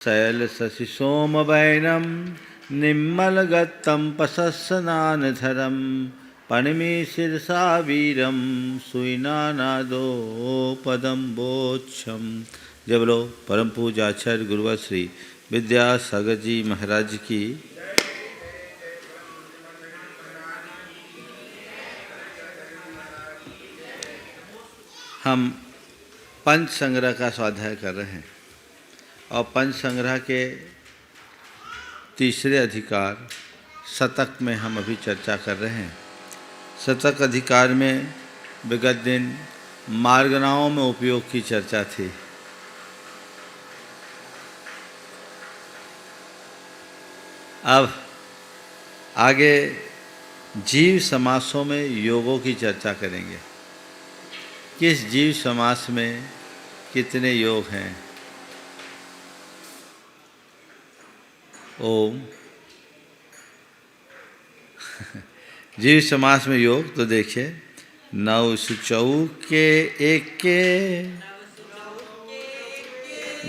शैलशशिशोमवैनं निम्मलगत्तं पशस्सनानधरं पणिमिशिरसा वीरं सुइनानादोपदम्बोच्छम। जय बोलो परम पूज्य आचार्य गुरुवर श्री विद्यासागर जी महाराज की। हम पंच संग्रह का स्वाध्याय कर रहे हैं और पंच संग्रह के तीसरे अधिकार शतक में हम अभी चर्चा कर रहे हैं। शतक अधिकार में विगत दिन मार्गनाओं में उपयोग की चर्चा थी। अब आगे जीव समासों में योगों की चर्चा करेंगे। किस जीव समास में कितने योग हैं? ओम। जीव समास में योग तो देखिए, नौ सुचौक के एक के,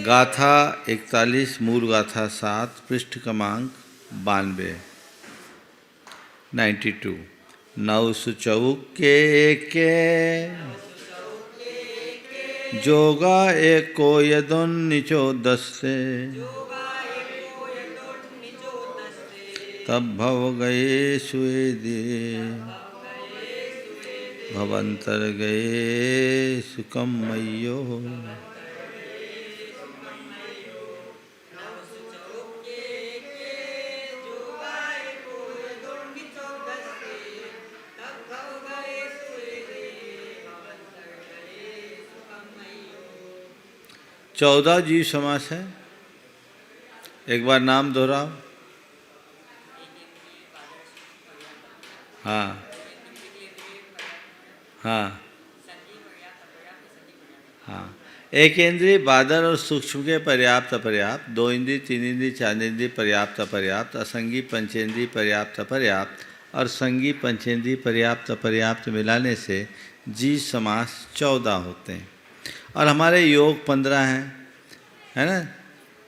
गाथा 41, मूल गाथा 7, पृष्ठ क्रमांक 92, 92। नौ सुचौक के एक के, जोगा एको यदुन निचो दस्ते, तब भव गए सुएदे, भवंतर गए सुकमयो। चौदह जीव समास है। एक बार नाम दोहराओ। हाँ हाँ हाँ। एक इंद्रिय बादल और सूक्ष्म के पर्याप्त अपर्याप्त, दो इंद्रिय, तीन इंद्रिय, चार इंद्रिय पर्याप्त अपर्याप्त, असंगी पंचेंद्रिय पर्याप्त अपर्याप्त और संगी पंचेंद्रिय पर्याप्त अपर्याप्त मिलाने से जीव समास 14 होते हैं। और हमारे योग 15 हैं, है ना?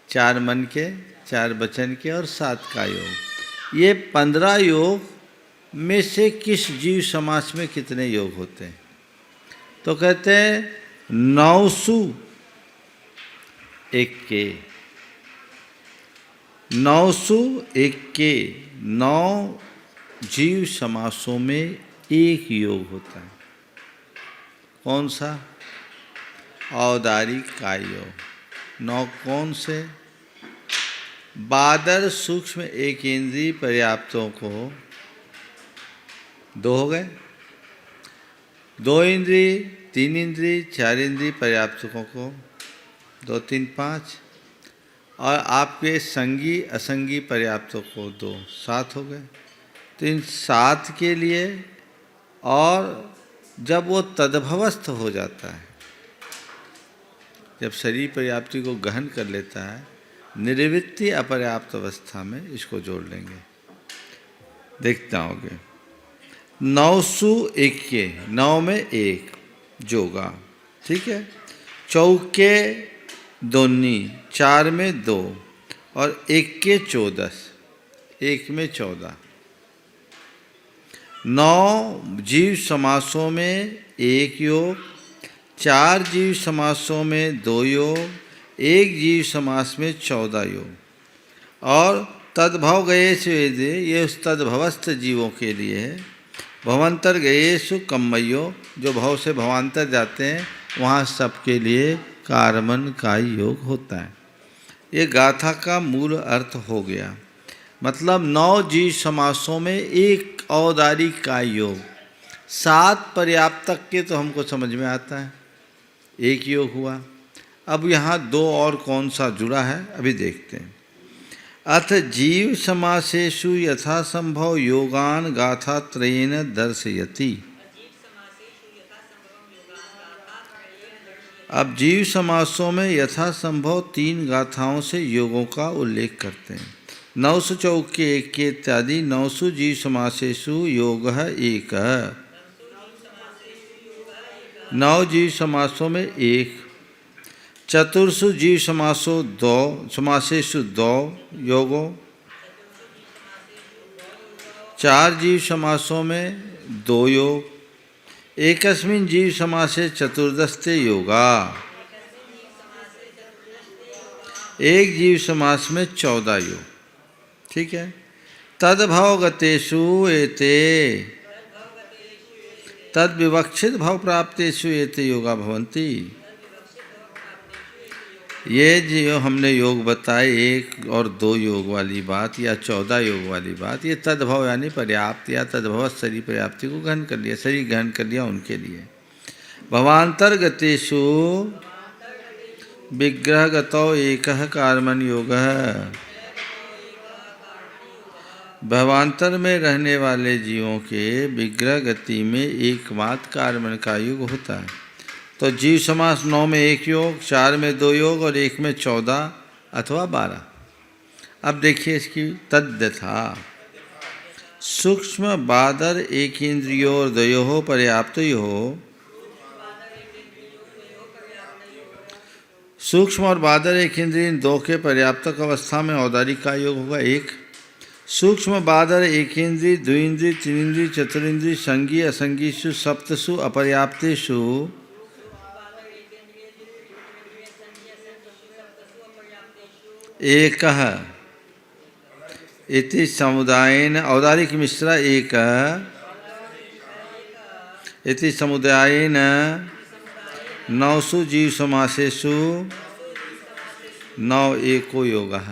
4 मन के, 4 वचन के और 7 का योग। ये 15 योग में से किस जीव समास में कितने योग होते हैं? तो कहते हैं 9 एक के, 9 एक के, 9 जीव समासों में एक योग होता है। कौन सा? औदारिक का योग। 9 कौन से? बादल सूक्ष्म एक इंद्रिय पर्याप्तों को 2 हो गए, 2 इंद्रिय, 3 इंद्रिय, 4 इंद्रिय पर्याप्तकों को 2, 3, 5 और आपके संगी असंगी पर्याप्तों को 2, 7 हो गए। तो इन 7 के लिए, और जब वो तद्भवस्थ हो जाता है, जब शरीर पर्याप्ति को गहन कर लेता है, निर्वृत्ति अपर्याप्त अवस्था में इसको जोड़ लेंगे, देखते होंगे। 9 एक के, 9 में 1 जोगा, ठीक है। चौके दोनी, 4 में 2 और 1 के 14, 1 में 14। 9 जीव समासों में 1 योग, 4 जीव समासों में 2 योग, 1 जीव समास में 14 योग। और तद्भव गए सुवेदे, ये उस तद्भवस्थ जीवों के लिए है। भवंतर गएसु कम्मयो, जो भव से भवांतर जाते हैं, वहाँ सबके लिए कारमन का योग होता है। ये गाथा का मूल अर्थ हो गया। मतलब 9 जीव समासों में 1 औदारिक का योग, 7 पर्याप्तक के तो हमको समझ में आता है, 1 योग हुआ। अब यहाँ 2 और कौन सा जुड़ा है अभी देखते हैं। अथ जीव समासेषु यथा संभव योगान गाथा त्रयेन दर्शयति। अब जीव समासों में यथा संभव 3 गाथाओं से योगों का उल्लेख करते हैं। 9 चौक के एक के इत्यादि 9 जीव समासेषु योग एक। 9 जीव समासों में 1, चतुर्षु जीव समासो दो समासेषु दो योगो, चार जीव समासों में दो योग, एकस्मिन् जीव समासे चतुर्दशते योगा, एक जीव समास में 14 योग। ठीक है। तद्भवगतेषु एते तद विवक्षित भाव प्राप्तेषु एते योगा भवन्ति। ये जो हमने योग बताए, एक और दो योग वाली बात या 14 योग वाली बात, ये तद्भव यानी पर्याप्त या तद्भव शरीर पर्याप्ति को ग्रहण कर लिया, शरीर ग्रहण कर लिया उनके लिए। भवांतर्गतेषु विग्रहगतो एकः कर्मण योगः, भवांतर में रहने वाले जीवों के विग्रह गति में एकमात्र कर्मण का योग होता है। तो जीव समास 9 में 1 योग, 4 में 2 योग और 1 में 14 अथवा 12। अब देखिए इसकी तद्यथा सूक्ष्म बादर एक इंद्रियोर द्वयोः पर्याप्तयोः, सूक्ष्म और बादर एक इंद्रिय दो के पर्याप्तक अवस्था में औदारिक का योग होगा 1। सूक्ष्म बादर एक इंद्रिय द्विंद्रिय तीनिंद्रिय चतुरिंद्रिय संगी असंगीषु सप्तसु अपर्याप्तेषु एकः इति समुदायेन औदारिक मिश्रा एक इति समुदायेन 9 जीव समासेषु 9 एको योगः।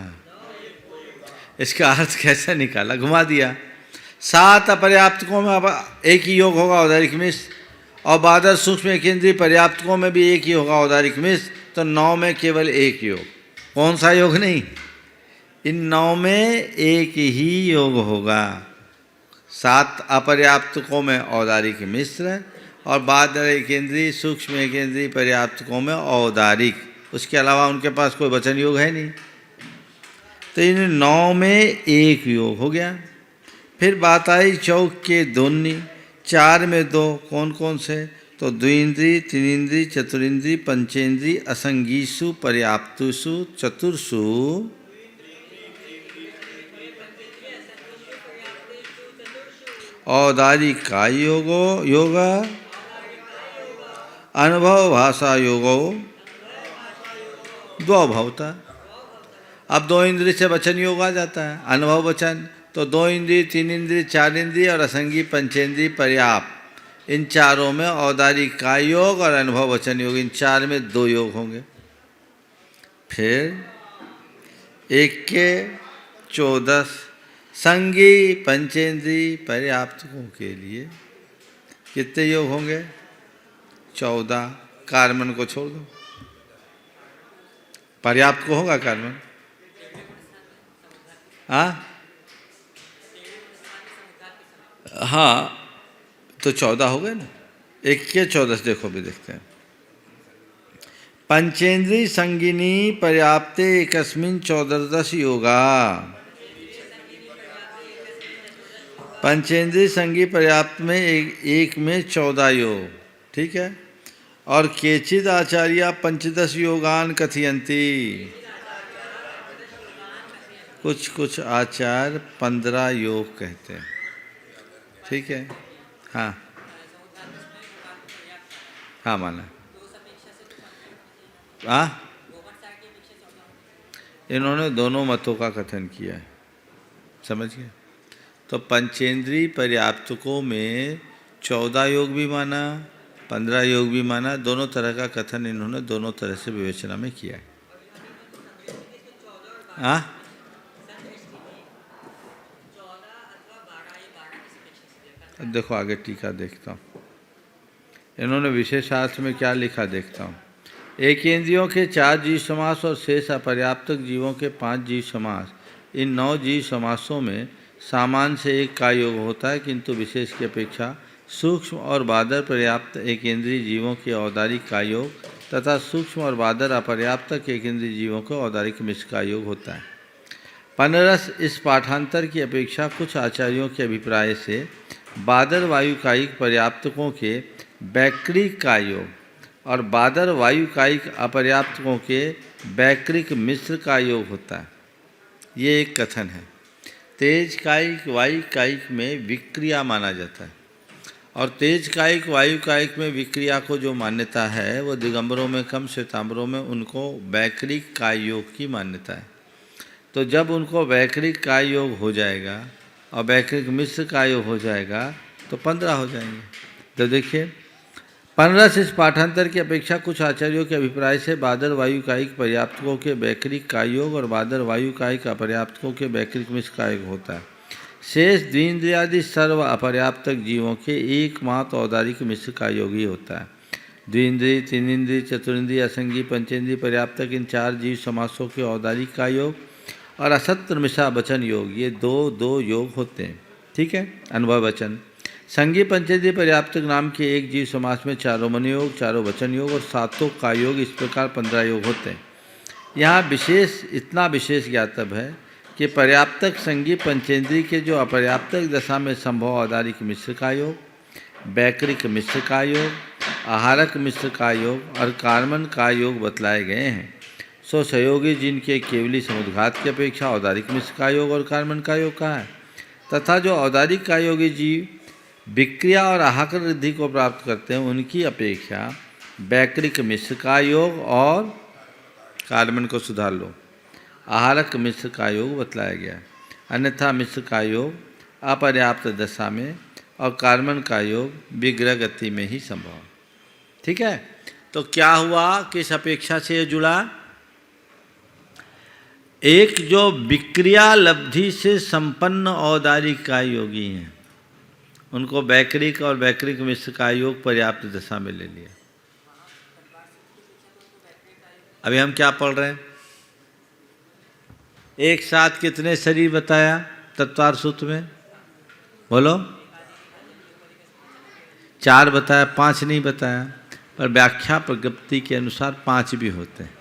इसका अर्थ कैसे निकाला, घुमा दिया। 7 अपर्याप्तकों में अब एक ही योग होगा औदारिक मिश्र, और बादर सूक्ष्म एक इंद्रिय पर्याप्तकों में भी एक ही होगा औदारिक मिश्र, तो 9 में केवल एक योग। कौन सा योग नहीं, इन 9 में एक ही योग होगा। 7 अपर्याप्तकों में औदारिक मिश्र और बादर एक इंद्रिय सूक्ष्म एक इंद्रिय पर्याप्तकों में औदारिक, उसके अलावा उनके पास कोई वचन योग है नहीं। तो इन 9 में एक योग हो गया। फिर बात आई चौक के दोन्नी, 4 में 2, कौन कौन से, तो द्विंद्रिय तीनिंद्रिय चतुरिंद्रिय पंचेंद्रिय असंगीषु पर्याप्तुषु चतुर्षु औदारिक का योगो योगा, अनुभव भाषा योगो द्वौ भवता। अब 2 इंद्रिय से वचन योग आ जाता है, अनुभव वचन, तो 2 इंद्रिय 3 इंद्रिय 4 इंद्रिय और असंगी पंचेंद्रिय पर्याप्त, इन चारों में औदारिक का योग और अनुभव वचन योग, इन 4 में 2 योग होंगे। फिर 1 के 14 संगी पंचेंद्रिय पर्याप्तकों के लिए कितने योग होंगे, 14। कार्मन को छोड़ दो, पर्याप्त को होगा कार्मन। हाँ, तो 14 हो गए ना। 1 के 14 देखो भी देखते हैं। पंचेंद्रिय संगिनी पर्याप्ते एकस्मिन् 14 योगा, पंचेंद्रिय संगी पर्याप्त में एक में 14 योग। ठीक है। और केचिद आचार्य 15 योगान कथयन्ति, कुछ आचार्य 15 योग कहते हैं। ठीक है। हाँ हाँ माना। इन्होंने दोनों मतों का कथन किया है, समझ गए। तो पंचेंद्रिय पर्याप्तकों में 14 योग भी माना, 15 योग भी माना, दोनों तरह का कथन इन्होंने दोनों तरह से विवेचना में किया है। देखो आगे टीका देखता हूँ, इन्होंने विशेषार्थ में क्या लिखा देखता हूँ। एक इंद्रियों के 4 जीव समास और शेष अपर्याप्तक जीवों के 5 जीव समास, इन 9 जीव समासों में सामान्य से एक का योग होता है, किंतु विशेष की अपेक्षा सूक्ष्म और बादर पर्याप्त एक इंद्रिय जीवों के औदारिक का योग तथा सूक्ष्म और बादर अपर्याप्तक एक इंद्रिय जीवों के औदारिक मिश्र का योग होता है। पनरस इस पाठांतर की अपेक्षा कुछ आचार्यों के अभिप्राय से बादर वायु कायिक पर्याप्तकों के वैक्रिक का योग और बादर वायु कायिक अपर्याप्तकों के वैक्रिक मिश्र का योग होता है। ये एक कथन है। तेज कायिक वायु कायिक में विक्रिया माना जाता है, और तेज कायिक वायु कायिक में विक्रिया को जो मान्यता है वो दिगंबरों में कम, श्वेतांबरों में उनको वैक्रिक काय योग की मान्यता है। तो जब उनको वैक्रिक काय योग हो जाएगा और वैक्रिक मिश्र काय योग हो जाएगा तो 15 हो जाएंगे। तो देखिए 15 से इस पाठांतर की अपेक्षा कुछ आचार्यों के अभिप्राय से बादर वायु कायिक पर्याप्तकों के वैक्रिक काय योग और बादर वायु कायिक अपर्याप्तकों के वैक्रिक मिश्र काय योग होता है। शेष द्विंद्रियादि सर्व अपर्याप्तक जीवों के एकमात्र औदारिक मिश्र का योग ही होता है। द्विंद्रिय, तीनिंद्रिय, चतुरिंद्रिय, असंगी, पंचेंद्रिय, पर्याप्तक इन 4 जीव समासों के औदारिक का योग और असत्र मिश्रा वचन योग, ये दो योग होते हैं। ठीक है, अनुभव वचन। संगी पंचेंद्रिय पर्याप्तक नाम के एक जीव समास में 4 मन योग, 4 वचन योग और 7 का योग, इस प्रकार 15 योग होते हैं। यहाँ इतना विशेष ज्ञातव्य है कि पर्याप्तक संगी पंचेंद्रिय के जो अपर्याप्तक दशा में संभव औदारिक मिश्र का योग, वैक्रिक मिश्र का योग, आहारक मिश्र का योग और कार्मन का योग बतलाए गए हैं। सो सहयोगी जिनके केवली समुद्घात की अपेक्षा औदारिक मिश्र का योग और कार्मन का योग कहा है, तथा जो औदारिक का योगी जीव विक्रिया और आहार वृद्धि को प्राप्त करते हैं उनकी अपेक्षा वैक्रिक मिश्र का योग और कार्मन को सुधार लो, आहारक मिश्र का योग बतलाया गया। अन्यथा मिश्र का योग अपर्याप्त दशा में और कार्मन का योग विग्रह गति में ही संभव। ठीक है, तो क्या हुआ, किस अपेक्षा से ये जुड़ा? एक जो विक्रिया लब्धि से संपन्न औदारिक का योगी हैं उनको वैक्रिक और वैक्रिक मिश्र का योग पर्याप्त दशा में ले लिया। अभी हम क्या पढ़ रहे हैं? एक साथ कितने शरीर बताया तत्वार सूत्र में? बोलो। 4 बताया, 5 नहीं बताया, पर व्याख्या प्रगति के अनुसार 5 भी होते हैं।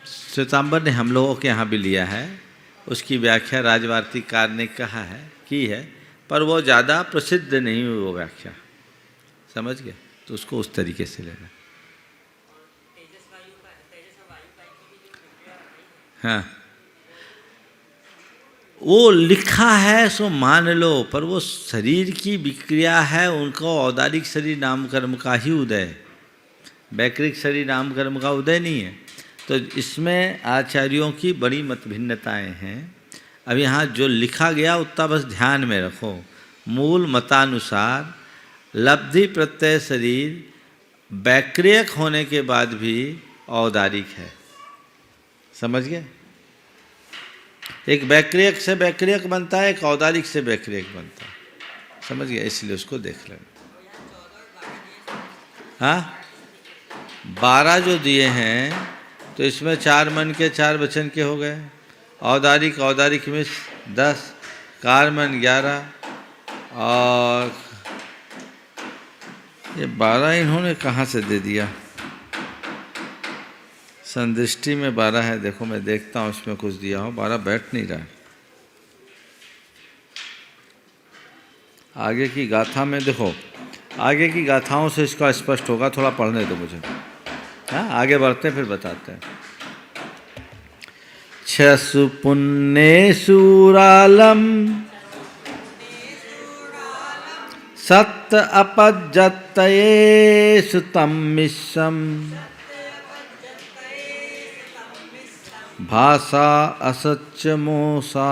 श्वेतांबर ने हम लोगों के यहाँ भी लिया है, उसकी व्याख्या राजवार्तिकार ने कहा है, की है, पर वो ज़्यादा प्रसिद्ध नहीं हुई वो व्याख्या, समझ गए? तो उसको उस तरीके से लेना। हाँ, वो लिखा है सो मान लो, पर वो शरीर की विक्रिया है, उनको औदारिक शरीर नाम कर्म का ही उदय, वैक्रिक शरीर नाम कर्म का उदय नहीं है। तो इसमें आचार्यों की बड़ी मतभिन्नताएं हैं। अब यहाँ जो लिखा गया उतना बस ध्यान में रखो। मूल मतानुसार लब्धि प्रत्यय शरीर वैक्रियक होने के बाद भी औदारिक है, समझ गए? एक वैक्रियक से वैक्रियक बनता है, एक औदारिक से वैक्रियक बनता है, समझ गए? इसलिए उसको देख लेना। हाँ, 12 जो दिए हैं तो इसमें 4 मन के 4 वचन के हो गए, औदारिक में 10, कार्मन 11 और ये 12 इन्होंने कहाँ से दे दिया? संदृष्टि में 12 है, देखो मैं देखता हूँ इसमें कुछ दिया हो। 12 बैठ नहीं रहा है। आगे की गाथा में देखो, आगे की गाथाओं से इसका स्पष्ट होगा, थोड़ा पढ़ने दो मुझे। हाँ, आगे बढ़ते हैं फिर बताते हैं। छसु पुण्येषुरालम सत्य अपजत्तयेषु तम्मिशम भाषा असच्चमोसा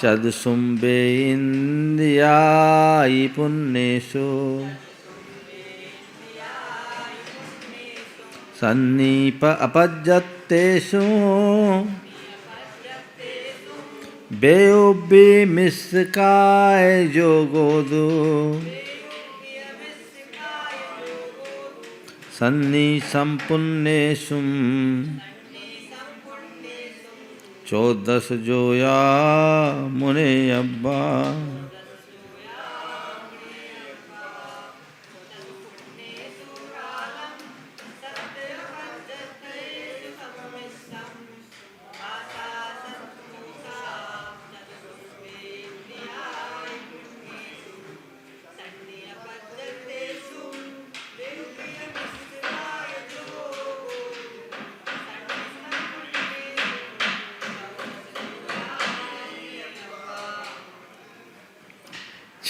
चदसुम्बे इंद्रियायि पुण्येषु सन्नीप अपजत्तेषु बेयोबि मिश्रकाय योगोदु सन्नी संपुण्येषु 14 जोया मुने अब्बा।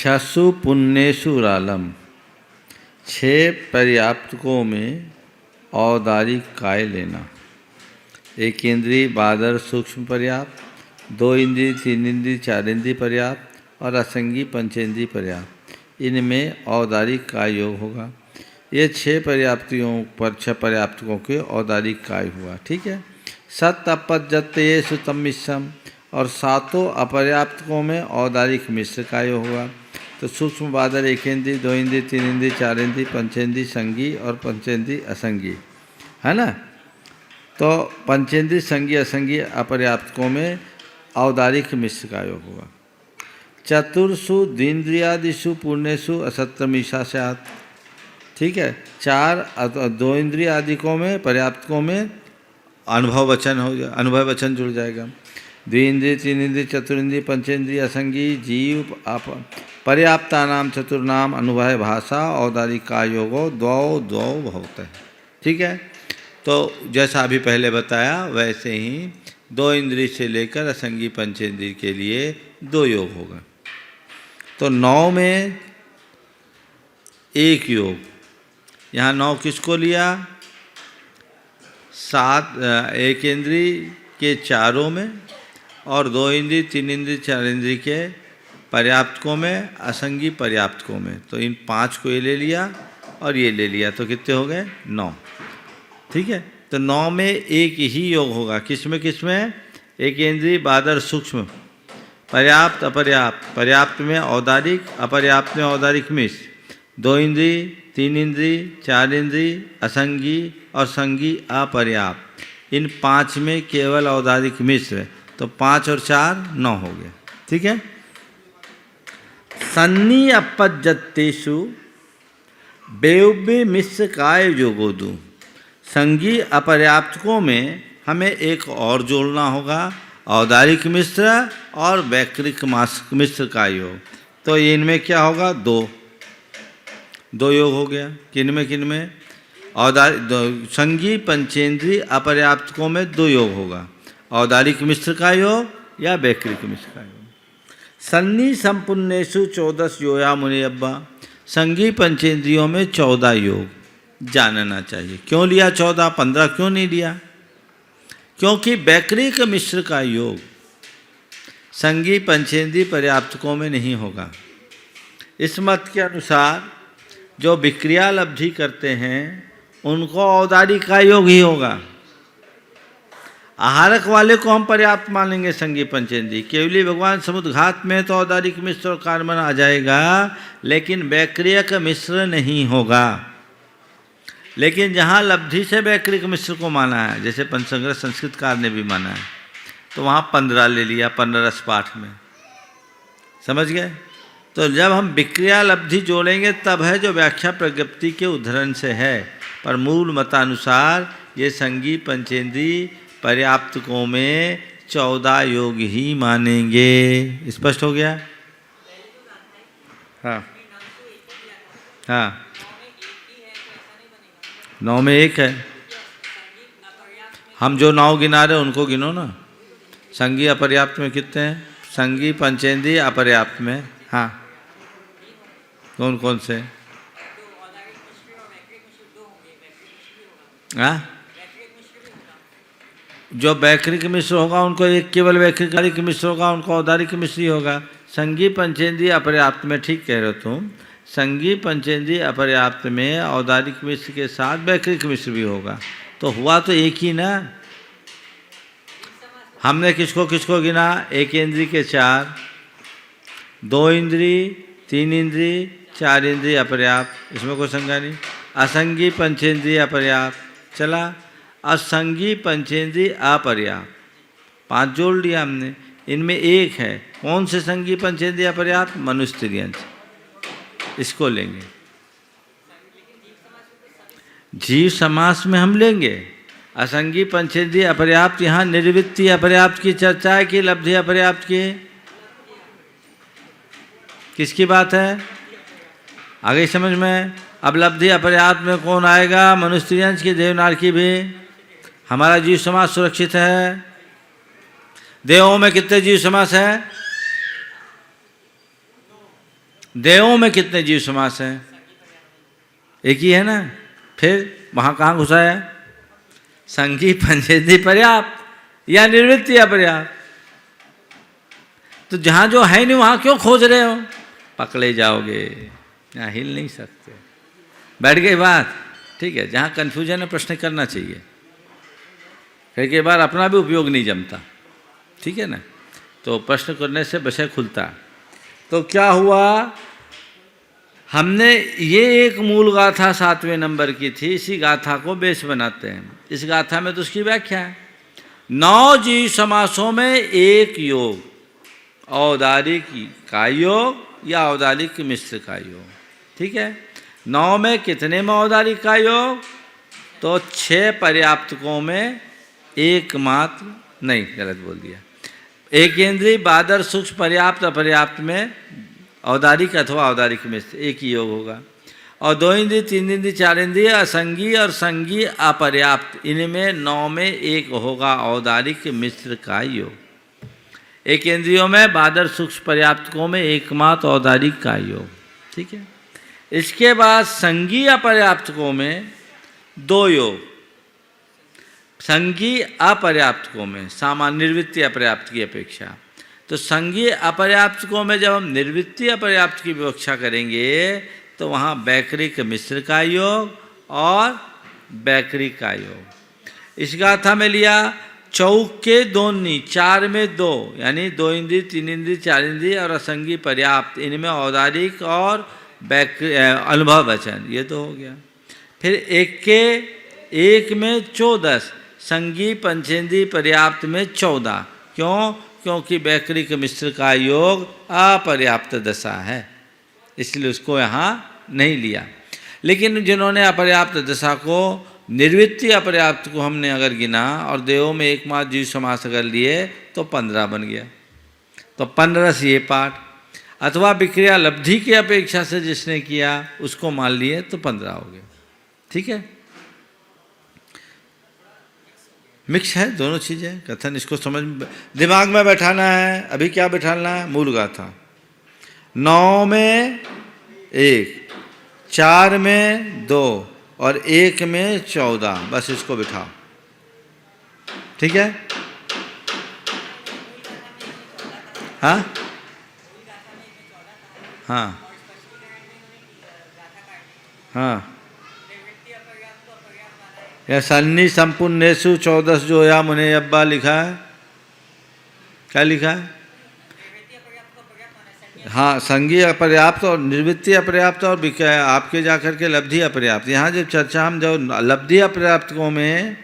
छसु पुण्येषु रालम, 6 पर्याप्तकों में औदारिक काय लेना। एक इंद्रिय बादर सूक्ष्म पर्याप्त, 2 इंद्रिय 3 इंद्रिय 4 इंद्रिय पर्याप्त और असंगी पंचेंद्रिय पर्याप्त, इनमें औदारिक काय योग होगा। ये 6 पर्याप्तकों के औदारिक काय हुआ। ठीक है। सत अपजत ये सुतम मिश्रम, और 7 अपर्याप्तकों में औदारिक मिश्र काय होगा। तो सूक्ष्म बादर 1 इंद्रिय 2 इंद्रिय 3 इंद्रिय 4 इंद्रिय पंचेंद्रिय संगी और पंचेंद्रिय असंगी, है ना। तो पंचेंद्रिय संगी असंगी अपर्याप्तकों में औदारिक मिश्र का योग होगा। चतुर्षु द्विंद्रियादिषु पूर्णेषु असत्यमीशा स्यात्। ठीक है। 4 2 इंद्रिय आदिकों में पर्याप्तकों में अनुभव वचन जुड़ जाएगा। 2 इंद्रिय 3 इंद्रिय चतुरिंद्रिय पंचेंद्रिय असंगी जीव पर्याप्तानाम चतुर्नाम अनुभव भाषा औदारिक का योगो द्वौ भवत है। ठीक है। तो जैसा अभी पहले बताया वैसे ही 2 इंद्रिय से लेकर असंगी पंचेंद्रिय के लिए 2 योग होगा। तो 9 में 1 योग, यहाँ 9 किसको लिया? 1 इंद्रिय के चारों में और 2 इंद्रिय 3 इंद्रिय 4 इंद्रिय के पर्याप्तकों में असंगी पर्याप्तकों में। तो इन 5 को ये ले लिया और ये ले लिया, तो कितने हो गए? 9। ठीक है। तो 9 में 1 ही योग होगा। किसमें? 1 इंद्रिय बादर सूक्ष्म, पर्याप्त अपर्याप्त, पर्याप्त में औदारिक, अपर्याप्त में औदारिक मिश्र, 2 इंद्रिय 3 इंद्रिय 4 इंद्रिय असंगी और संगी अपर्याप्त, इन 5 में केवल औदारिक मिश्र। तो 5 और 4 9 हो गए। ठीक है। सन्नी अपजत्तेषु बेव्य मिश्र काय योगोदु। संगी अपर्याप्तकों में हमें एक और जोड़ना होगा, औदारिक मिश्र और वैकृक मिश्र का योग। तो इनमें क्या होगा? 2 योग हो गया। किनमें? संगी पंचेंद्रिय अपर्याप्तकों में 2 योग होगा, औदारिक मिश्र का योग या वैकृक मिश्र का योग। सन्नी संपुन्नेषु 14 योया मुनियब्बा। संगी पंचेंद्रियों में 14 योग जानना चाहिए। क्यों लिया 14? 15 क्यों नहीं लिया? क्योंकि वैकृक मिश्र का योग संगी पंचेंद्रिय पर्याप्तकों में नहीं होगा। इस मत के अनुसार जो विक्रिया लब्धि करते हैं उनको औदारिक का योग ही होगा। आहारक वाले को हम पर्याप्त मानेंगे संगी पंचेंद्रिय। केवली भगवान समुद्घात में तो औदारिक मिश्र और कार्बन आ जाएगा, लेकिन वैक्रियक मिश्र नहीं होगा। लेकिन जहाँ लब्धि से वैक्रिक मिश्र को माना है, जैसे पंचसंग्रह संस्कृतकार ने भी माना है, तो वहाँ 15 ले लिया 15 रस पाठ में। समझ गए? तो जब हम विक्रिया लब्धि जोड़ेंगे तब है जो व्याख्या प्रज्ञप्ति के उद्धरण से है, पर मूल मतानुसार ये संगी पंचेंद्रिय पर्याप्तकों में 14 योग ही मानेंगे। स्पष्ट हो गया? हाँ। 9 में 1 है। हम जो 9 गिना रहे उनको गिनो ना। संगी अपर्याप्त में कितने हैं? संगी पंचेंद्रिय अपर्याप्त में, हाँ, कौन से? हाँ, जो वैकृक मिश्र होगा उनको एक केवल वैकृक मिश्र होगा, उनको औदारिक मिश्र ही होगा। संगी पंचेंद्रिय अपर्याप्त में, ठीक कह रहे हो तुम, संगी पंचेंद्रिय अपर्याप्त में औदारिक मिश्र के साथ वैकृक मिश्र भी होगा। तो हुआ तो एक ही ना। हमने किसको किसको गिना? 1 इंद्रिय के 4, 2 इंद्रिय 3 इंद्रिय 4 इंद्रिय अपर्याप्त, इसमें कोई शंका नहीं। असंगी पंचेंद्रिय अपर्याप्त चला, असंगी पंचेंद्रिय अपर्याप्त 5 जोड़ लिया हमने। इनमें 1 है, कौन से संगी पंचेंद्रिय अपर्याप्त? मनुस्त्रियंच, इसको लेंगे। जीव समास में हम लेंगे असंगी पंचेंद्रिय अपर्याप्त। यहाँ निर्वृत्ति अपर्याप्त की चर्चा है कि लब्धि अपर्याप्त की? किसकी बात है? आगे समझ में। अब लब्धि अपर्याप्त में कौन आएगा? मनुस्त्रियंच की, देवनार की भी। हमारा जीव समास सुरक्षित है। देवों में कितने जीव समास है? देवों में कितने जीव समास हैं? एक ही है ना। फिर वहाँ कहाँ घुसा है? संगी पंचेंद्रिय पर्याप्त या निर्वृत्ति अपर्याप्त। तो जहाँ जो है नहीं वहाँ क्यों खोज रहे हो? पकड़े जाओगे, यहाँ हिल नहीं सकते। बैठ गई बात? ठीक है, जहाँ कन्फ्यूजन है प्रश्न करना चाहिए, कई बार अपना भी उपयोग नहीं जमता, ठीक है ना। तो प्रश्न करने से विषय खुलता। तो क्या हुआ, हमने ये एक मूल गाथा 7वें नंबर की थी, इसी गाथा को बेस बनाते हैं। इस गाथा में तो उसकी व्याख्या है, 9 जीव समासों में एक योग, औदारिक का योग या औदारिक मिश्र का योग, ठीक है। 9 में कितने में औदारिक का योग? तो 6 पर्याप्तकों में एकमात्र, नहीं गलत बोल दिया, एक इंद्रिय बादर सूक्ष्म पर्याप्त अपर्याप्त में औदारिक अथवा औदारिक में से एक ही योग होगा। और 2 इंद्रिय 3 इंद्रिय 4 इंद्रिय असंगी और संगी अपर्याप्त, इनमें 9 में एक होगा औदारिक मिश्र का योग। एक इंद्रियों में बादर सूक्ष्म पर्याप्तकों में एकमात्र औदारिक का योग, ठीक है। इसके बाद संगी अपर्याप्तकों में 2 योग, संगी अपर्याप्तकों में सामान्य निर्वृत्ति अपर्याप्त की अपेक्षा। तो संगी अपर्याप्तकों में जब हम निर्वृत्ति अपर्याप्त की विवक्षा करेंगे तो वहाँ वैकरिक मिश्र का योग और वैकरिक का योग। इस गाथा में लिया चौक के दोनी, 4 में 2, यानी 2 इंद्रिय 3 इंद्रिय 4 इंद्रिय और असंगी पर्याप्त, इनमें औदारिक और अनुभव वचन, ये तो हो गया। फिर एक में 14, संगी पंचेंद्रिय पर्याप्त में 14। क्यों? क्योंकि वैकरिक मिश्र का योग अपर्याप्त दशा है, इसलिए उसको यहाँ नहीं लिया। लेकिन जिन्होंने अपर्याप्त दशा को, निर्वृत्ति अपर्याप्त को हमने अगर गिना और देवों में एकमात्र जीव समास अगर लिए तो 15 बन गया। तो 15 से ये पाठ, अथवा विक्रिया लब्धि की अपेक्षा से जिसने किया उसको मान लिए तो 15 हो गए, ठीक है। मिक्स है दोनों चीज़ें, कथन इसको समझ दिमाग में बैठाना है। अभी क्या बैठाना है? मूल गाथा 9 में 1, 4 में 2 और 1 में 14, बस इसको बिठाओ, ठीक है। हाँ हाँ हाँ, या सन्नी संपूर्णेशु 14 जो या मुने अब्बा लिखा है, क्या लिखा है? हाँ, संगी अपर्याप्त और निर्वृत्ति अपर्याप्त और आपके जाकर के लब्धि अपर्याप्त। यहाँ जब चर्चा हम जो लब्धि अपर्याप्तकों में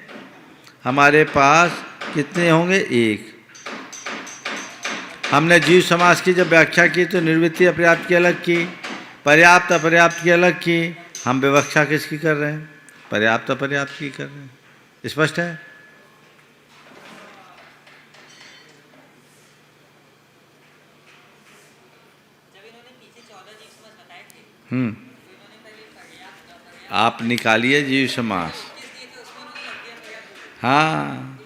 हमारे पास कितने होंगे? 1। हमने जीव समास की जब व्याख्या की तो निर्वृत्ति अपर्याप्त की अलग की, पर्याप्त अपर्याप्त की अलग की। हम विवक्षा किसकी कर रहे हैं? पर्याप्त अपर्याप्त की कर रहे हैं। स्पष्ट है? आप निकालिए जीव समास। हाँ,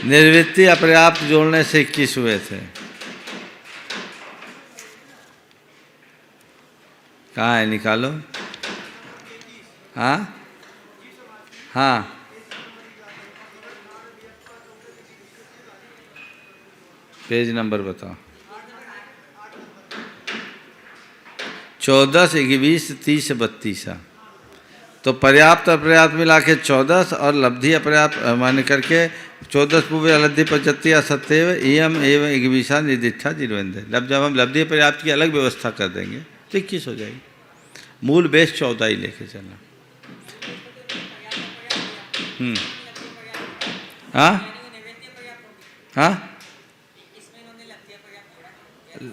निर्वृत्ति अपर्याप्त जोड़ने से 21 हुए थे। कहाँ है? निकालो। हाँ हाँ, पेज नंबर बताओ। 14, 21, 30, 32। तो पर्याप्त अपर्याप्त मिला के 14 और लब्धि अपर्याप्त मान करके 14 पूर्व अलब्धि पचत्ती असत्यव एम एवं 21 निर्दिष्ठा जिरवेंद्र। जब हम लब्धि पर्याप्त की अलग व्यवस्था कर देंगे तो 21 हो जाएगी। मूल बेस 14 ही लेके चलना। हाँ हाँ,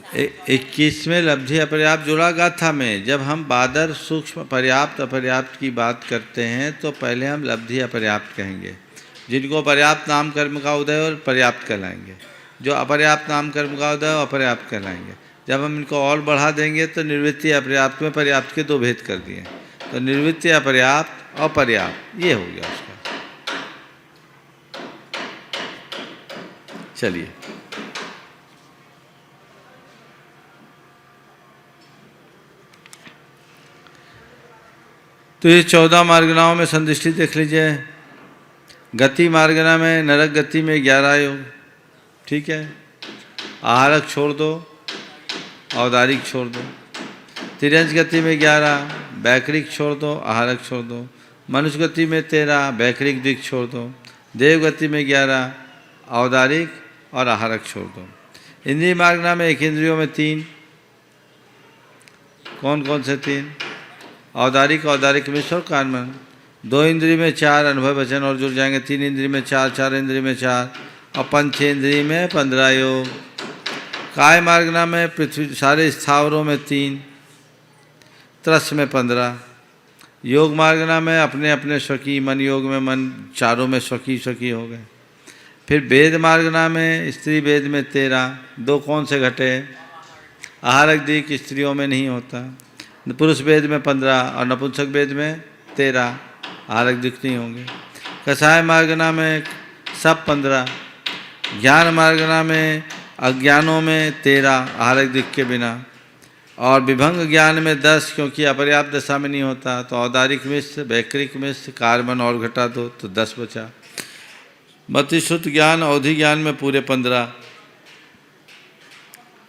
21 में लब्धि अपर्याप्त जोड़ा गाथा में। जब हम बादर सूक्ष्म पर्याप्त अपर्याप्त की बात करते हैं तो पहले हम लब्धि अपर्याप्त कहेंगे, जिनको पर्याप्त नाम कर्म का उदय और पर्याप्त कहलाएंगे, जो अपर्याप्त नाम कर्म का उदय और अपर्याप्त कहलाएंगे। जब हम इनको और बढ़ा देंगे तो निर्वृत्ति अपर्याप्त में पर्याप्त के 2 भेद कर दिए। तो निर्वृत्ति अपर्याप्त और पर्याप्त ये हो गया उसका। चलिए, तो ये 14 मार्गनाओं में संदृष्टि देख लीजिए। गति मार्गना में, नरक गति में 11 योग, ठीक है। आहारक छोड़ दो, औदारिक छोड़ दो। तिरंज गति में 11, वैकृक छोड़ दो, आहारक छोड़ दो। मनुष्य गति में 13, वैकृक दिक छोड़ दो। देव गति में 11, औदारिक और आहारक छोड़ दो। इंद्रिय मार्गना में 1 इंद्रियों में 3, कौन कौन से 3? औदारिक, औदारिक मिश्र और कार्मन। 2 इंद्रिय में 4, अनुभव वचन और जुड़ जाएंगे। 3 इंद्रिय में 4, 4 इंद्रिय में 4 और पंचेंद्रिय में 15 योग। काय मार्गना में पृथ्वी सारे स्थावरों में 3, त्रस में 15। योग मार्गना में अपने अपने स्वकी, मन योग में मन, चारों में स्वकी स्वकी हो गए। फिर वेद मार्गना में स्त्री वेद में 13, 2 कौन से घटे? आहारक दिक स्त्रियों में नहीं होता। पुरुष वेद में 15 और नपुंसक वेद में 13, आहारक दिक नहीं होंगे। कसाय मार्गना में सब 15। ज्ञान मार्गना में अज्ञानों में 13, आहारक दिक के बिना। और विभंग ज्ञान में 10, क्योंकि अपर्याप्त दशा में नहीं होता। तो औदारिक मिश्र, वैकृक मिश्र, कार्बन और घटा दो तो 10 बचा। मतिश्रुत ज्ञान, अवधि ज्ञान में पूरे 15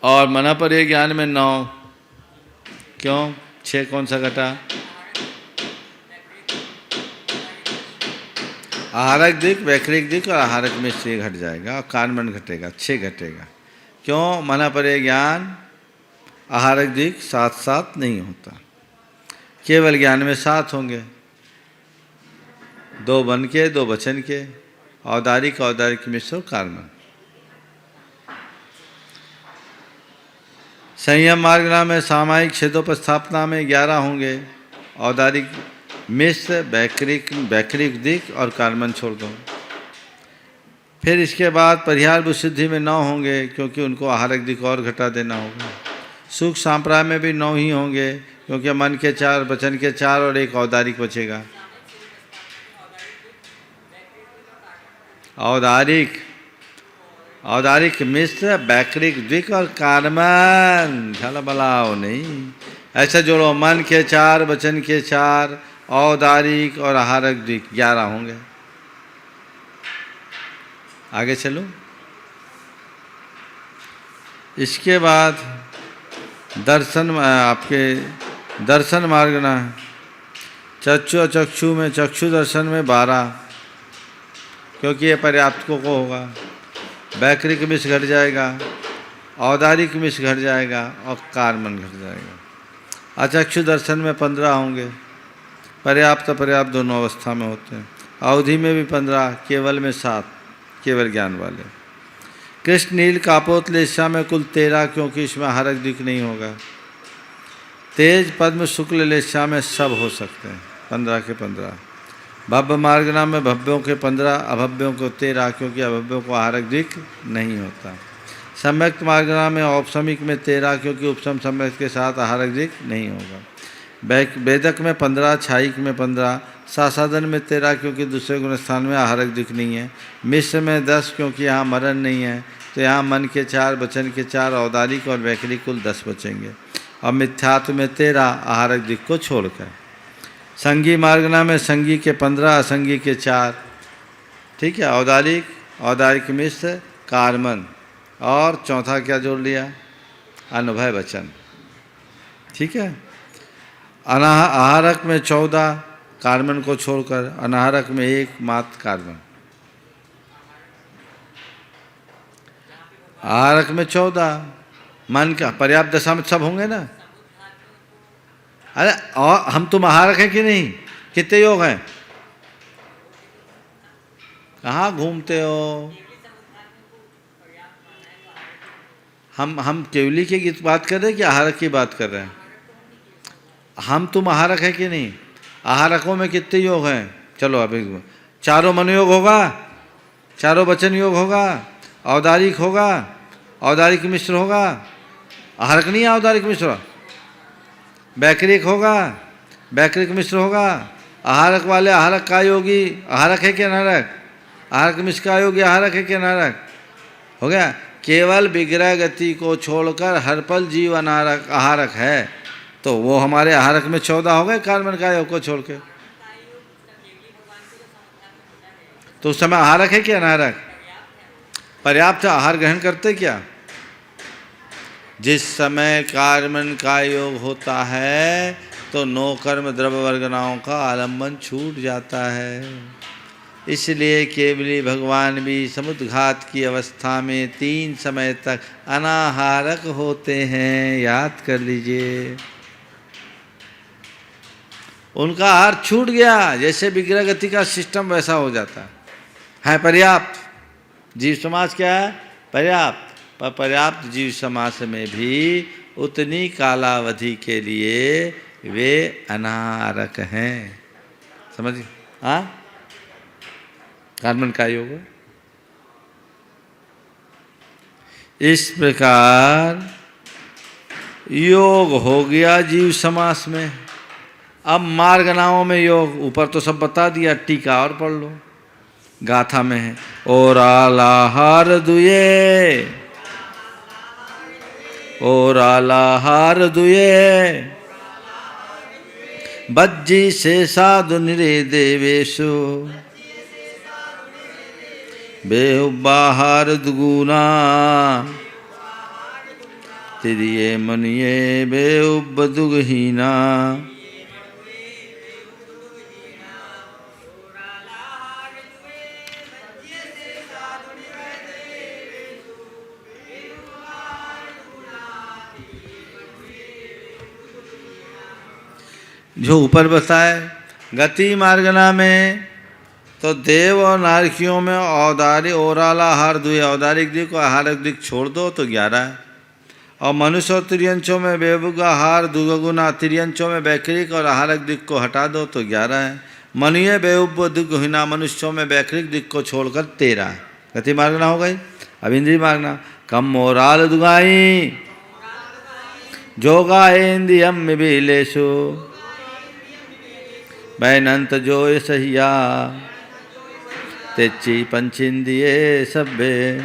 और मनापर्य ज्ञान में 9। क्यों? 6 कौन सा घटा? आहारक दिक, वैकृक दिक और आहारक में 6 घट जाएगा और कार्बन घटेगा, 6 घटेगा। क्यों? मनापर्य ज्ञान आहारक दिक साथ साथ नहीं होता। केवल ज्ञान में 7 होंगे, 2 बन के, 2 वचन के। औदारिक, औदारिक मिश्र और कार्बन। संयम मार्गना में सामायिक छेदोपस्थापना में 11 होंगे। औदारिक मिश्र, वैकृक दिक और कार्बन छोड़ दो। फिर इसके बाद परिहार विशुद्धि में 9 होंगे, क्योंकि उनको आहारक दिक और घटा देना होगा। सुख सांप्राय में भी 9 ही होंगे, क्योंकि मन के 4, वचन के 4 और 1 औदारिक बचेगा। औदारिक मिश्र, वैकृक द्विक और कार्बन। झल बलाओ नहीं, ऐसा जोड़ो। मन के 4, वचन के 4, औदारिक और आहारक द्विक 11 होंगे। आगे चलो। इसके बाद दर्शन, आपके दर्शन मार्गना है। चक्षु में, चक्षु दर्शन में 12, क्योंकि ये पर्याप्त को होगा। वैकृक मिश्र घट जाएगा, औदारिक मिश्र घट जाएगा और कार्बन घट जाएगा। अचक्षु दर्शन में 15 होंगे। पर्याप्त अपर्याप्त दोनों अवस्था में होते हैं। अवधि में भी 15, केवल में 7, केवल ज्ञान वाले। कृष्ण नील कापोत लेशा में कुल 13, क्योंकि इसमें आहारक दिक नहीं होगा। तेज पद्म शुक्ल लेशा में सब हो सकते हैं, 15 के 15। भव्य मार्गना में भव्यों के 15, अभव्यों को 13, क्योंकि अभव्यों को आहारक दिक नहीं होता। सम्यक्त मार्गना में औपसमिक में 13, क्योंकि उपसम सम्यक्त के साथ आहारक दिक नहीं होगा। वेदक में 15, छायिक में 15, सासादन में 13, क्योंकि दूसरे गुण स्थान में आहारक दिक नहीं है। मिश्र में 10, क्योंकि यहाँ मरण नहीं है। तो यहाँ मन के 4, वचन के 4, औदारिक और वैकृक कुल 10 बचेंगे। और मिथ्यात्व में 13, आहारक दिक को छोड़कर। संगी मार्गना में संगी के 15, असंगी के 4, ठीक है। औदारिक मिश्र, कार्बन और चौथा क्या जोड़ लिया? अनुभव वचन, ठीक है। आहारक में 14, कार्बन को छोड़कर। अनाहारक में 1 मात्र कार्बन। आहारक में 14, मन का पर्याप्त दशा में सब होंगे ना। अरे और हम तुम आहारक हैं कि नहीं? कितने योग हैं? कहाँ घूमते हो? हम केवली की बात कर रहे हैं कि आहारक की बात कर रहे हैं? हम तुम आहारक है कि नहीं? आहारकों में कितने योग हैं? चलो अभी 4 मनोयोग होगा, 4 वचन योग होगा, औदारिक होगा, औदारिक मिश्र होगा। आहारक नहीं है औदारिक मिश्र। वैकृक होगा, वैकृक मिश्र होगा। आहारक वाले आहारक का योगी आहारक है क्या नारक? आहारक मिश्र का योगी आहारक है क्या नारक? हो गया। केवल विग्रह गति को छोड़कर हर पल जीव अनारक आहारक है, तो वो हमारे आहारक में 14 हो गए कार्बन का योग को छोड़ के। तो उस समय आहारक है कि अनाहारक? पर्याप्त आहार ग्रहण करते क्या? जिस समय कर्मण का योग होता है तो नो कर्म द्रव्य वर्गनाओं का आलम्बन छूट जाता है। इसलिए केवली भगवान भी समुद्घात की अवस्था में 3 समय तक अनाहारक होते हैं, याद कर लीजिए। उनका आहार छूट गया, जैसे विग्रह गति का सिस्टम वैसा हो जाता है पर्याप्त। जीव समाज क्या है? पर्याप्त। पर पर्याप्त जीव समाज में भी उतनी कालावधि के लिए वे अनाहारक हैं। समझिए? हाँ, कर्मण का योग। इस प्रकार योग हो गया जीव समास में। अब मार्गनाओं में योग, ऊपर तो सब बता दिया, टीका और पढ़ लो। गाथा में है ओरालाहार दुये, ओरालाहार दुये, बज्जी से साधु निरे देवेशु, बेहुब्बाहार दुगुना, तिरिये मनिये बेहुब्ब दुगहीना। जो ऊपर बताए गति मार्गना में तो देव और नारकियों में औदारी ओराला आहार दुए, औदारिक दिक और आहारक दिक छोड़ दो तो 11 है। और मनुष्य और तिर्यंचों में बेबुगा आहार दुगुना, तिर्यंचों में वैकृक और आहारक दिक को हटा दो तो 11 है। मनुष्य बेउब दुगुना, मनुष्यों में वैकृक दिक को छोड़कर 13 है। गति मार्गना हो गई। अब इंद्रिय मार्गना कम मोराल दुगाई, जोगा इंद्रियम में बिलेशु, बैनंत जोय सहिया, तेची पंचिंदिये सब्बे।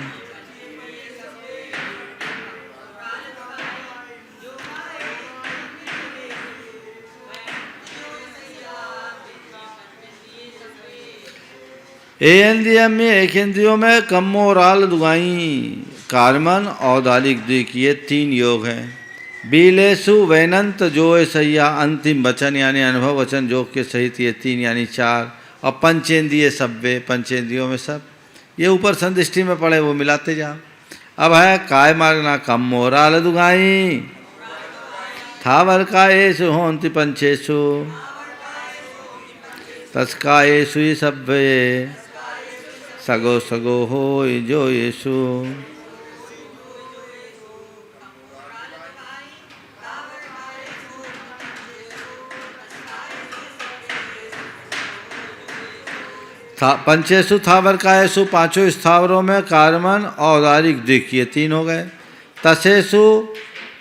इंद्रियम में एक इंद्रियों में कम्मोराल दुगाई, कार्मन औदालिक द्विक, ये 3 योग हैं। बीलेसु वैनंत जोय सैया, अंतिम वचन यानी अनुभव वचन जोग के सहित ये 3 यानी 4। और पंचेंद्रिय सब्बे, पंचेंद्रियों में सब, ये ऊपर संदृष्टि में पड़े वो मिलाते जाओ। अब है काय मार्गना कम मोराल दुगाई, थावर कायेषु होन्ति पंचेषु, तस्कायेषु ही सब्बे, सगो सगो होय जो येषु। पंचेषु थावर कायेषु, 5 स्थावरों में कार्मन औदारिक दिक, ये 3 हो गए। तसेषु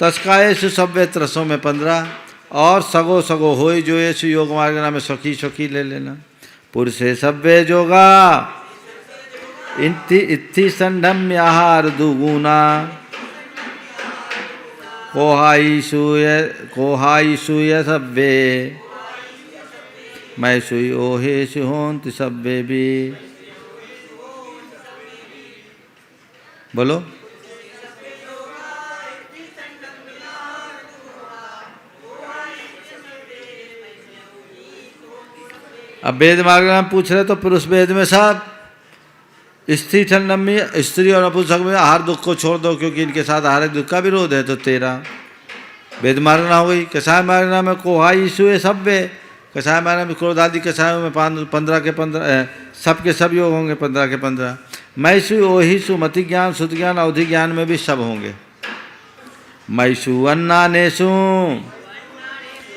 तस्कायेषु सब्बे, त्रसों में 15। और सगो सगो होय जो येषु, योग मार्गना में सखी सखी ले लेना। पुरुषे सब्बे जोगा, इत्थि संडम्य आहार दुगुना, कोहाईषु ये सब्बे, मैं सुई ओहेषु होन्ति सब्बे भी। बोलो। अब वेद मार्ग में पूछ रहे तो पुरुष वेद में सब स्त्री ठंडम में, स्त्री और नपुंसक में आहार दुख को छोड़ दो क्योंकि इनके साथ आहारक दुख का विरोध है, तो 13 वेद मार्गना हो गई। कसाय मार्गना में कोहाईषु ये सब्बे, कसाय मार्गना में क्रोध आदि कसायों में 15 के 15 सबके सब योग होंगे, 15 के 15। मैसु ओहिषु मति ज्ञान सुत ज्ञान अवधि ज्ञान में भी सब होंगे। मैसु अन्नानेषु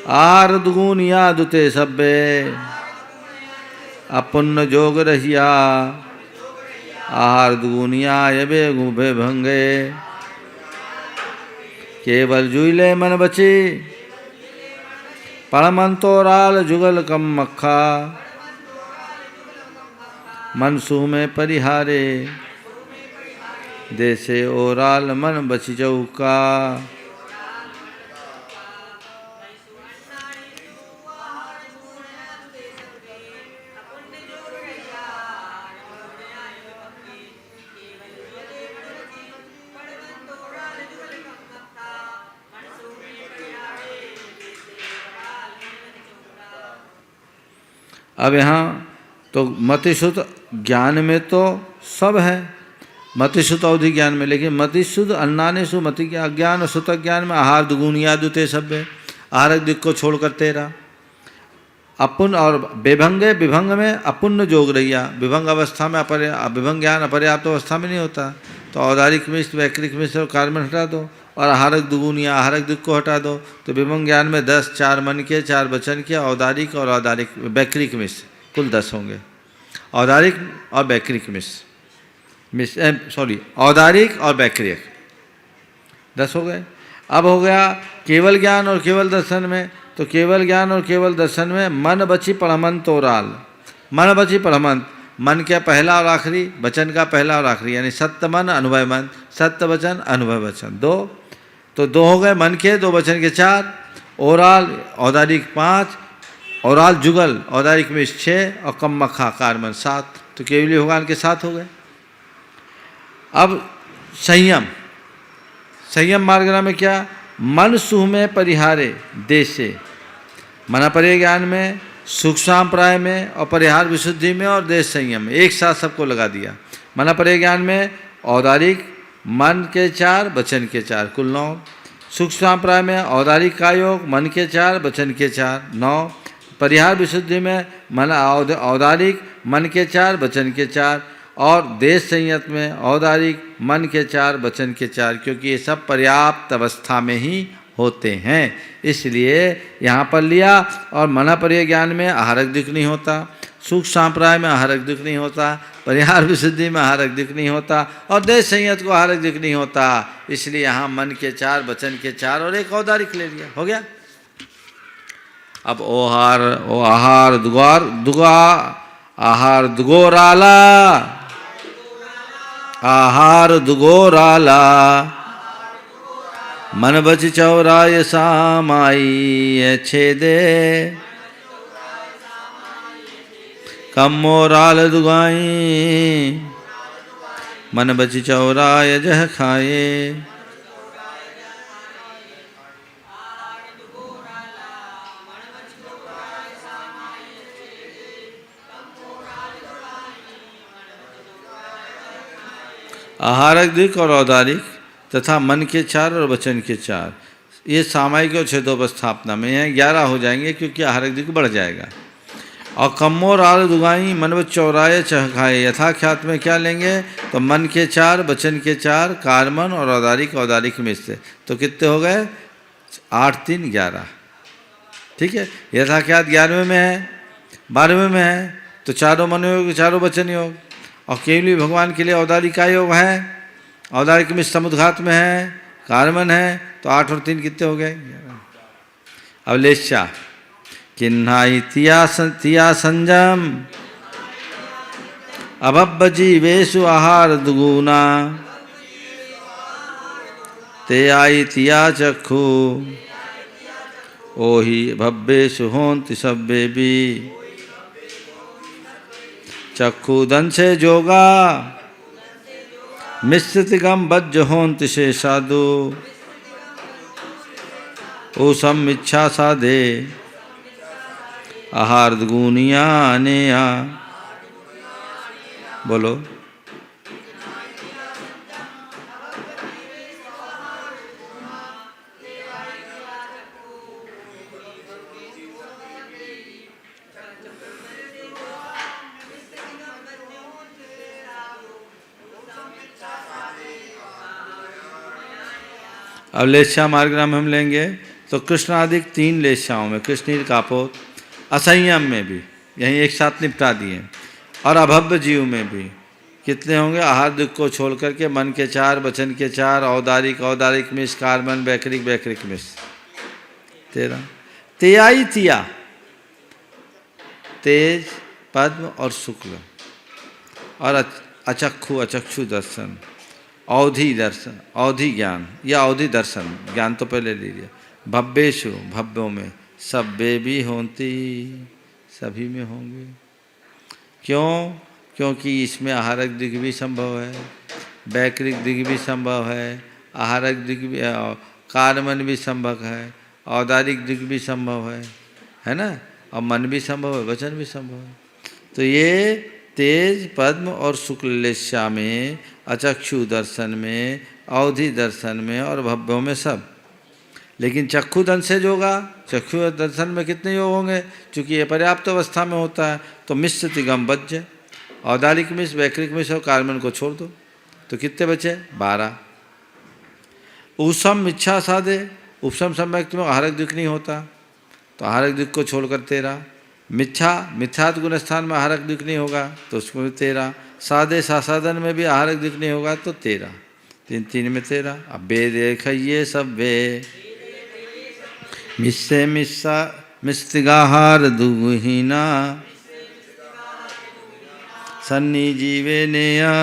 आहार दुगुन या दुते सब्बे, अपुन्न जोग रहिया, आहार दुगुनिया यबे गुभे भंगे, केवल जुईले मन बची, पड़मंतोराल जुगल कम मक्खा, मनसू में परिहारे, देसे ओराल मन बची चौका। अब यहाँ तो मतिशुद्ध ज्ञान में तो सब है, मतिशुद्ध अवधि ज्ञान में, लेकिन मतिशुद्ध अन्नानेषु मति अज्ञान और सुत ज्ञान में आहार दुगुनियादुते सभ्य, आहारक दिक् को छोड़कर 13। अपुन और विभंगे, विभंग में अपुण्य जोग रहिया, विभंग अवस्था में विभंग ज्ञान अपर्याप्त अवस्था में नहीं होता, तो औदारिक मिश्र, वैक्रिक मिश्र और कार्बन हटा दो और आहारक दुगुनिया आहारक दिक् को हटा दो, तो विभंग ज्ञान में 10, 4 मन के, 4 वचन के, औदारिक और औदारिक वैक्रिक मिश्र कुल 10 होंगे। औदारिक और वैक्रिक औदारिक और वैक्रिक 10 हो गए। अब हो गया केवल ज्ञान और केवल दर्शन में, तो केवल ज्ञान और केवल दर्शन में मन बची पढ़मंत ओराल, मन बची पढ़मंत, मन का पहला और आखिरी, वचन का पहला और आखिरी, यानी सत्य मन अनुभव मन, सत्य वचन अनुभव वचन 2, तो 2 हो गए मन के, 2 वचन के 4, ओराल औदारिक 5, ओराल जुगल औदारिक में 6 और कम मखा कार्बन 7, तो केवली भगवान के 7 हो गए। अब संयम, संयम मार्गना में क्या, मन सुह में परिहारे देशे, मना परे ज्ञान में, सुख सांप्राय में और परिहार विशुद्धि में और देश संयम में, एक साथ सबको लगा दिया। मना परे ज्ञान में औदारिक मन के 4 वचन के 4 कुल 9, सुख सांप्राय में औदारिक का योग मन के 4 वचन के 4 9, परिहार विशुद्धि में मन औदारिक मन के 4 वचन के 4 और देश संयत में औदारिक मन के 4 वचन के 4, क्योंकि ये सब पर्याप्त अवस्था में ही होते हैं, इसलिए यहाँ पर लिया। और मना पर्य ज्ञान में आहारक दिक् नहीं होता, सुख सांप्राय में आहारक दिक् नहीं होता, परिहार विशुद्धि में आहारक दिक् नहीं होता और देश संयत को आहारक दिक् नहीं होता, इसलिए यहाँ मन के 4 वचन के 4 और एक औदारिक ले लिया, हो गया। अब ओहार ओ आहार दुगार दुगा आहार दुगोराला, आहार दुगोराला, मन बच चौराय सामाई छेदे, कम्मोराल दुगाई, मन बच चौराय जह खाए। आहारक दिक् और औदारिक तथा मन के 4 और वचन के 4, ये सामायिक और छेदोपस्थापना में यहाँ 11 हो जाएंगे, क्योंकि आहारक दिक् बढ़ जाएगा। और कम्मोर आल दुगाई मन व चौराये चहखाए, यथाख्यात में क्या लेंगे, तो मन के 4 वचन के 4 कार्मन और औदारिक औदारिक में से, तो कितने हो गए 8 3 11, ठीक है। यथाख्यात 11वें में है, 12वें में है, तो चारों मन योग चारों वचन योग, और केवली भगवान के लिए औदारिक का योग है, औदारिक में समुद्घात में है, कार्मन है, तो 8 और 3 कितने हो गए 11। अब लेशा किन्नाई तिया संजम अभब्ब जीवेशु आहार दुगुना, ते आई तिया चक्षु ओहि भव्येषु होन्ति सभ्ये भी, चक्षु दंशे जोगा मिश्रितिगम बज्ज होन्ति से साधु, ओसम इच्छा साधे आहार दुगुनिया नेया। बोलो अब लेशा मार्गना में हम लेंगे तो कृष्णादिक 3 लेशाओं में, कृष्णीर कापोत, असंयम में भी यहीं एक साथ निपटा दिए, और अभव्य जीव में भी कितने होंगे, आहार दिक् को छोड़ करके मन के 4 वचन के 4 औदारिक औदारिक मिस कार्बन वैक्रिक वैक्रिक मिस 13। तेयाई तिया तेज पद्म और शुक्ल, और अचक्षु अचक्षु दर्शन, अवधि दर्शन अवधि ज्ञान या अवधि दर्शन ज्ञान तो पहले ले लिया, भव्येषु भव्यों में, सभ्ये भी होती सभी में होंगे। क्यों? क्योंकि इसमें आहारक दिक् भी संभव है, वैक्रिक दिक् भी संभव है, आहारक दिक् भी, कार्मन भी संभव है, औदारिक दिक् भी संभव है ना। और मन भी संभव है, वचन भी संभव है। तो ये तेज पद्म और शुक्लेशा में, अचक्षु दर्शन में, अवधि दर्शन में और भव्यों में सब। लेकिन चक्षु दंश जो होगा, चक्षु दर्शन में कितने योग होंगे? चूँकि ये पर्याप्त अवस्था में होता है तो मिश्र तिगम वज्र, औदालिक मिश्र, वैकृक मिश्र और कार्बन को छोड़ दो तो कितने बचे? 12। उपसम इच्छा साधे, उपसम सम्यक्त में आहारक दुख नहीं होता तो आहारक दुख को छोड़कर 13। मिथ्यात गुण स्थान में आहारक दुख नहीं होगा तो उसमें भी 13। साधे साधन में भी आहारक दुख नहीं होगा तो 13। 3 में 13। अब वेद खइये सब वे मिस्से मिस्तिगाहार दुहीना सन्नी जीवे नेया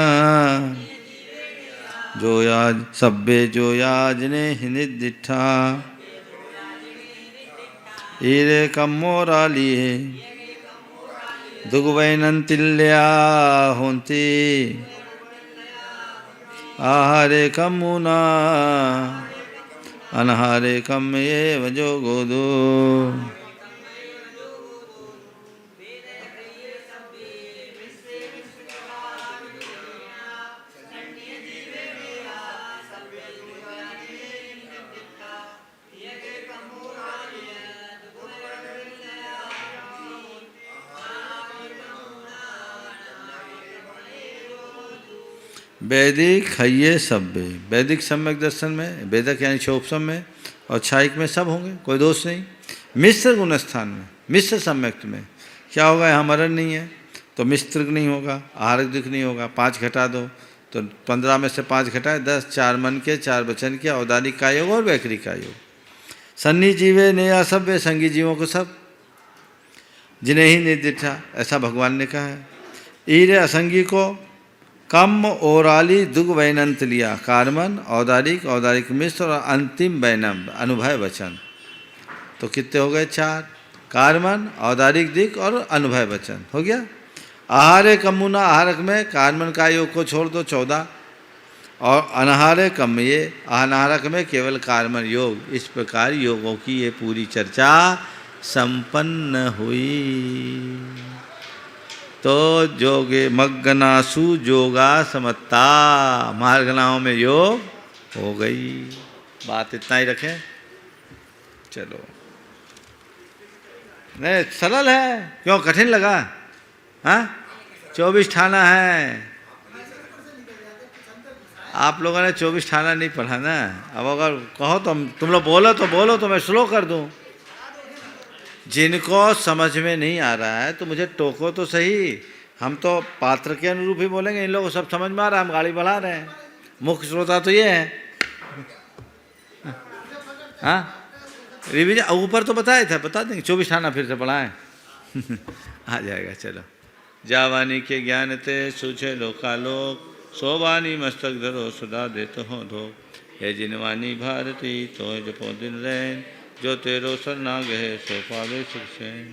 जोयाज सब्बे जोयाज ने हिनिदिठा ईरे कम्मोरालिए दुगवैनंतिल्या होंती आहारे कम्मुना अनहारे कम ये वजो गोदो। वैदिक हये सब्बे, वैदिक सम्यक दर्शन में, वेदक यानी क्षोपसम में और छायिक में सब होंगे, कोई दोष नहीं। मिश्र गुण स्थान में, मिश्र सम्यक्त में क्या होगा? यहाँ मरण नहीं है तो मिश्र नहीं होगा, आहारक दुख नहीं होगा। 5 घटा दो तो 15 में से 5 घटाए 10, 4 मन के, 4 वचन के, औदानिक का योग और वैखरिक का योग। सन्नी जीवे नया सभ्य, संगी जीवों को सब, जिन्हें ही निर्दिठा, ऐसा भगवान ने कहा है। ईरे असंगी को कम ओराली दुग वैनंत लिया, कार्मन, औदारिक मिश्र और अंतिम वैनम अनुभय वचन। तो कितने हो गए? 4। कार्मन, औदारिक दिक और अनुभय वचन हो गया। आहारे कम्मुना, आहारक में कार्मन का योग को छोड़ दो 14 और अनहारे कम ये अनाहारक में केवल कार्मन योग। इस प्रकार योगों की ये पूरी चर्चा संपन्न हुई। तो जोगे मग्गनासु जोगा समत्ता, मार्गनाओं में योग हो गई। बात इतना ही रखें, चलो। नहीं सरल है, क्यों कठिन लगा? हाँ 24 ठाना है। आप लोगों ने 24 ठाना नहीं पढ़ा ना। अब अगर कहो तो तुम लोग बोलो तो मैं स्लो कर दूं। जिनको समझ में नहीं आ रहा है तो मुझे टोको तो सही। हम तो पात्र के अनुरूप ही बोलेंगे। इन लोगों को सब समझ में आ रहा है, हम गाड़ी बढ़ा रहे हैं। मुख्य श्रोता तो ये है। हाँ रिविजन ऊपर तो बताया था, बता देंगे। 24 ठाना फिर से पढ़ाएं। आ जाएगा। चलो। जावानी के ज्ञान ते सूझे लोकालोक, सोवानी मस्तक धरो सदा देते हो धो। हे जिनवानी भारती तो जपो दिन रैन, जो तेरो सरनाग है सो पावे सुख चैन।